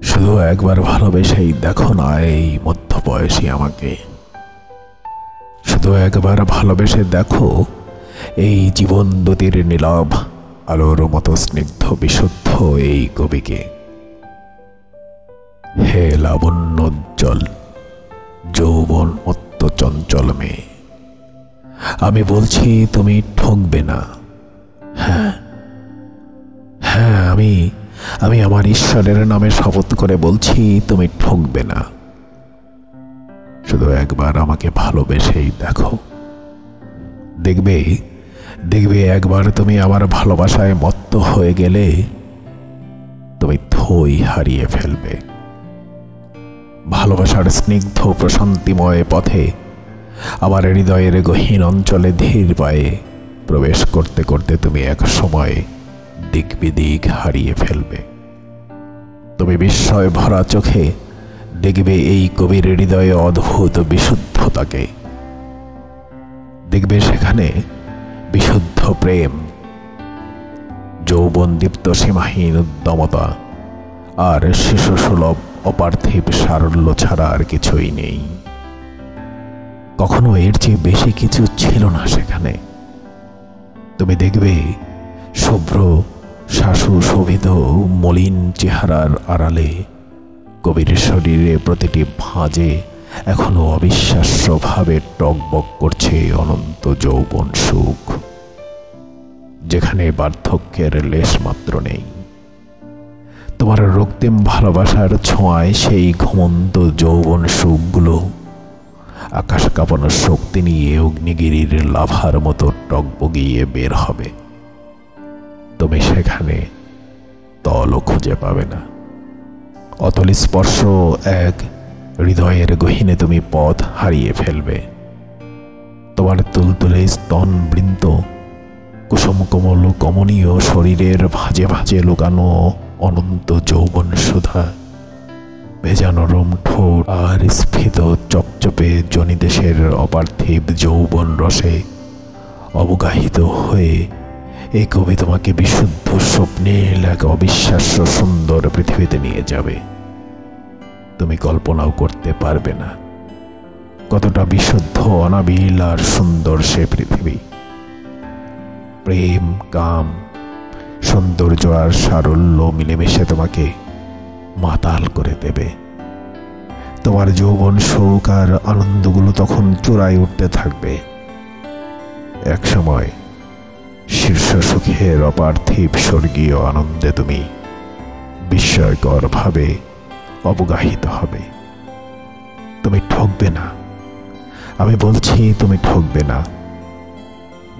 শুধু একবার ভালোবেসেই দেখো না এই মধ্যবয়সী আমাকে। শুধু একবার ভালোবেসে দেখো এই জীবন দুটির নীলাভ আলোর মতো স্নিগ্ধ বিশুদ্ধ এই কবিকে। হে লাবণ্যোজ্জ্বল যৌবন মত্ত চঞ্চল মেয়ে, আমি বলছি তুমি ঠকবে না। হ্যাঁ হ্যাঁ, আমি আমার ঈশ্বরের নামে শপথ করে বলছি তুমি ঠকবে না। শুধু একবার আমাকে ভালোবেসেই দেখো, দেখবে একবার তুমি আমার ভালোবাসায় মত্ত হয়ে গেলে তুমি থই হারিয়ে ফেলবে। ভালোবাসার স্নিগ্ধ প্রশান্তিময় পথে আমার হৃদয়ের গহীন অঞ্চলে ধীর পায়ে প্রবেশ করতে করতে তুমি এক সময় দিক বিদিক হারিয়ে ফেলবে। তুমি বিস্ময় ভরা চোখে দেখবে এই কবির হৃদয়ে অদ্ভুত বিশুদ্ধতাকে। দেখবে সেখানে বিশুদ্ধ প্রেম, যৌবনদীপ্ত সীমাহীন উদ্যমতা আর শিশুসুলভ অপার্থিব সারল্য ছাড়া আর কিছুই নেই। কখনো এর চেয়ে বেশি কিছু ছিল না সেখানে। তুমি দেখবে শুভ্র শাশু শোভিত মলিন চেহারার আড়ালে কবির শরীরে প্রতিটি ভাঁজে এখনো অবিশ্বাস্যভাবে টকবক করছে অনন্ত যৌবন সুখ, যেখানে বার্ধক্যের লেশ মাত্র নেই। তোমার রক্তিম ভালোবাসার ছোঁয়ায় সেই ঘুমন্ত যৌবন সুখগুলো আকাশ কাঁপানোর শক্তি নিয়ে অগ্নিগিরির লাভার মতো টকবগিয়ে বের হবে। তুমি সেখানে তলও খুঁজে পাবে না। অতল স্পর্শ এক হৃদয়ের গহীনে তুমি পথ হারিয়ে ফেলবে। তোমার তুলতুলে স্তন বৃন্ত কুসুম কোমল কমনীয় শরীরের ভাঁজে ভাঁজে লুকানো অনন্ত যৌবন সুধা, ভেজা নরম ঠোঁট আর স্ফীত চপচপে জনিদেশের অপার্থিব যৌবন রসে অবগাহিত হয়ে এই কবি তোমাকে বিশুদ্ধ স্বপ্নের এক অবিশ্বাস্য সুন্দর পৃথিবীতে নিয়ে যাবে। তুমি কল্পনাও করতে পারবে না কতটা বিশুদ্ধ, অনাবিল আর সুন্দর সে পৃথিবী। প্রেম, কাম, সৌন্দর্য আর সারল্য মিলেমিশে তোমাকে মাতাল করে দেবে। তোমার যৌবন সুখ আর আনন্দগুলো তখন চূড়ায় উঠতে থাকবে। এক সময় শীর্ষ সুখের অপার্থিব স্বর্গীয় আনন্দে তুমি বিস্ময়কর ভাবে অবগাহিত হবে। তুমি ঠকবে না, আমি বলছি তুমি ঠকবে না।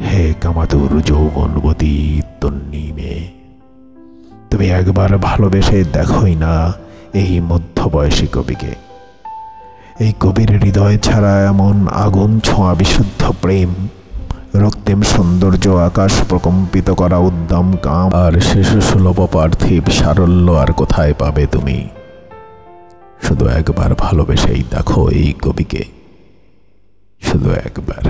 হে কামাতুর যৌবনবতী তন্নি মেয়ে, তুমি একবার ভালোবেসে দেখোই না এই মধ্যবয়সী কবিকে। এই কবির হৃদয় ছাড়া এমন আগুন ছোঁয়া বিশুদ্ধ প্রেম, রক্তিম সৌন্দর্য, আকাশ প্রকম্পিত করা উদ্দাম কাম আর শিশুসুলভ পার্থিব সারল্য আর কোথায় পাবে তুমি? শুধু একবার ভালোবেসেই দেখো এই কবিকে, শুধু একবার।